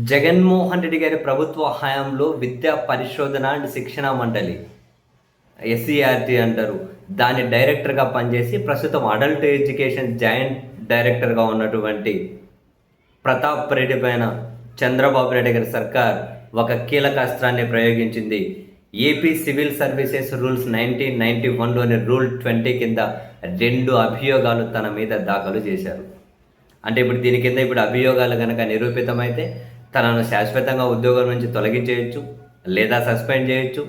జగన్మోహన్ రెడ్డి గారి ప్రభుత్వ హయాంలో విద్యా పరిశోధన అండ్ శిక్షణ మండలి ఎస్సీఆర్టీ అంటారు. దాని డైరెక్టర్గా పనిచేసి ప్రస్తుతం అడల్ట్ ఎడ్యుకేషన్ జాయింట్ డైరెక్టర్గా ఉన్నటువంటి ప్రతాప్ రెడ్డి పైన చంద్రబాబు నాయుడు గారి సర్కార్ ఒక కీలక అస్త్రాన్ని ప్రయోగించింది. ఏపీ సివిల్ సర్వీసెస్ రూల్స్ 1991లోని రూల్ 20 కింద 2 అభియోగాలు తన మీద దాఖలు చేశారు. అంటే ఇప్పుడు దీని కింద అభియోగాలు కనుక నిరూపితమైతే తనను శాశ్వతంగా ఉద్యోగం నుంచి తొలగించేయచ్చు, లేదా సస్పెండ్ చేయొచ్చు.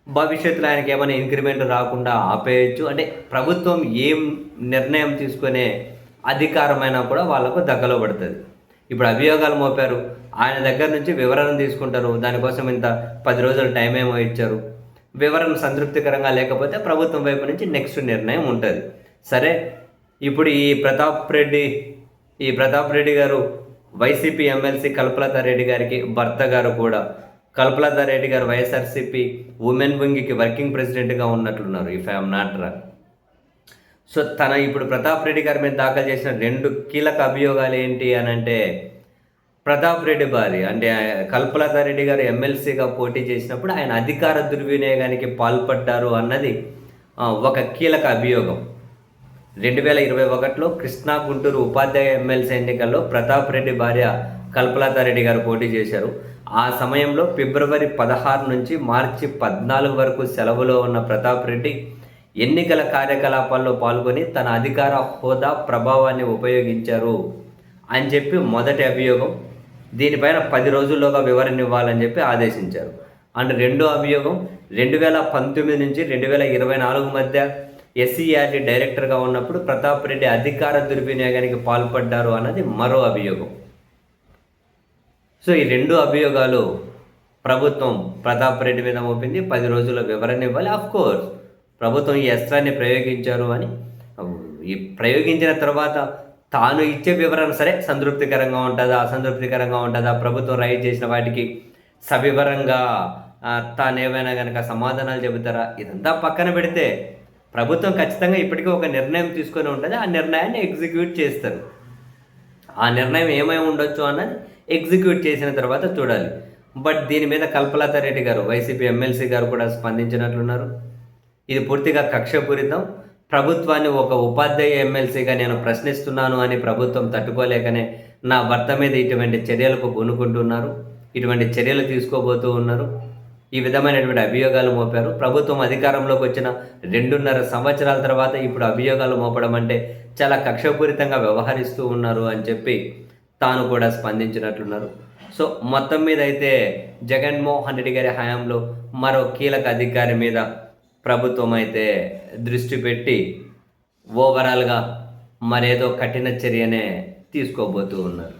భవిష్యత్తులో ఆయనకి ఏమైనా ఇంక్రిమెంట్ రాకుండా ఆపేయచ్చు. అంటే ప్రభుత్వం ఏం నిర్ణయం తీసుకునే అధికారమైనా కూడా వాళ్ళకు దక్కలో పడుతుంది. ఇప్పుడు అభియోగాలు మోపారు, ఆయన దగ్గర నుంచి వివరణ తీసుకుంటారు. దానికోసం ఇంత 10 రోజులు టైం ఏమో ఇచ్చారు. వివరణ సంతృప్తికరంగా లేకపోతే ప్రభుత్వం వైపు నుంచి నెక్స్ట్ నిర్ణయం ఉంటుంది. సరే, ఇప్పుడు ఈ ప్రతాప్ రెడ్డి గారు వైసీపీ ఎమ్మెల్సీ కల్పలతా రెడ్డి గారికి భర్త గారు కూడా. కల్పలతా రెడ్డి గారు వైఎస్ఆర్సీపీ ఉమెన్ వింగ్కి వర్కింగ్ ప్రెసిడెంట్గా ఉన్నట్లున్నారు, if I'm not wrong. So ఇప్పుడు ప్రతాప్ రెడ్డి గారి మీద దాఖలు చేసిన 2 కీలక అభియోగాలు ఏంటి అని అంటే, ప్రతాప్ రెడ్డి భార్య అంటే కల్పలతా రెడ్డి గారు ఎమ్మెల్సీగా పోటీ చేసినప్పుడు ఆయన అధికార దుర్వినియోగానికి పాల్పడ్డారు అన్నది ఒక కీలక అభియోగం. 2021లో కృష్ణా గుంటూరు ఉపాధ్యాయ ఎమ్మెల్సీ ఎన్నికల్లో ప్రతాప్ రెడ్డి భార్య కల్పలతా రెడ్డి గారు పోటీ చేశారు. ఆ సమయంలో ఫిబ్రవరి 16 నుంచి మార్చి 14 వరకు సెలవులో ఉన్న ప్రతాప్ రెడ్డి ఎన్నికల కార్యకలాపాల్లో పాల్గొని తన అధికార హోదా ప్రభావాన్ని ఉపయోగించారు అని చెప్పి మొదటి అభియోగం. దీనిపైన 10 రోజుల్లోగా వివరణ ఇవ్వాలని చెప్పి ఆదేశించారు. అండ్ రెండో అభియోగం 2019 నుంచి 2024 మధ్య ఎస్సీఆర్టీ డైరెక్టర్గా ఉన్నప్పుడు ప్రతాప్ రెడ్డి అధికార దుర్వినియోగానికి పాల్పడ్డారు అన్నది మరో అభియోగం. సో ఈ 2 అభియోగాలు ప్రభుత్వం ప్రతాప్ రెడ్డి మీద మోపింది. 10 రోజుల వివరణ ఇవ్వాలి. కోర్స్ ప్రభుత్వం ఈ అస్త్రాన్ని ప్రయోగించారు అని ప్రయోగించిన తర్వాత తాను ఇచ్చే వివరణ సరే సంతృప్తికరంగా ఉంటుందా, అసంతృప్తికరంగా ఉంటుందా, ప్రభుత్వం రైట్ చేసిన వాటికి సవివరంగా తాను ఏమైనా కనుక సమాధానాలు చెబుతారా, ఇదంతా పక్కన పెడితే ప్రభుత్వం ఖచ్చితంగా ఇప్పటికీ ఒక నిర్ణయం తీసుకొని ఉంటుంది. ఆ నిర్ణయాన్ని ఎగ్జిక్యూట్ చేస్తారు. ఆ నిర్ణయం ఏమై ఉండొచ్చు అన్నది ఎగ్జిక్యూట్ చేసిన తర్వాత చూడాలి. బట్ దీని మీద కల్పలతా రెడ్డి గారు వైసీపీ ఎమ్మెల్సీ గారు కూడా స్పందించినట్లున్నారు. ఇది పూర్తిగా కక్షపూరితం. ప్రభుత్వాన్ని ఒక ఉపాధ్యాయ ఎమ్మెల్సీగా నేను ప్రశ్నిస్తున్నాను అని ప్రభుత్వం తట్టుకోలేకనే నా భర్త మీద ఇటువంటి చర్యలకు కొనుక్కుంటున్నారు, ఇటువంటి చర్యలు తీసుకోబోతూ ఉన్నారు. ఈ విధమైనటువంటి అభియోగాలు మోపారు. ప్రభుత్వం అధికారంలోకి వచ్చిన 2.5 సంవత్సరాల తర్వాత ఇప్పుడు అభియోగాలు మోపడం అంటే చాలా కక్షపూరితంగా వ్యవహరిస్తూ ఉన్నారు అని చెప్పి తాను కూడా స్పందించినట్లున్నారు. సో మొత్తం మీద అయితే జగన్మోహన్ రెడ్డి గారి హయాంలో మరో కీలక అధికారి మీద ప్రభుత్వం అయితే దృష్టి పెట్టి ఓవరాల్గా మరేదో కఠిన చర్యనే తీసుకోబోతూ ఉన్నారు.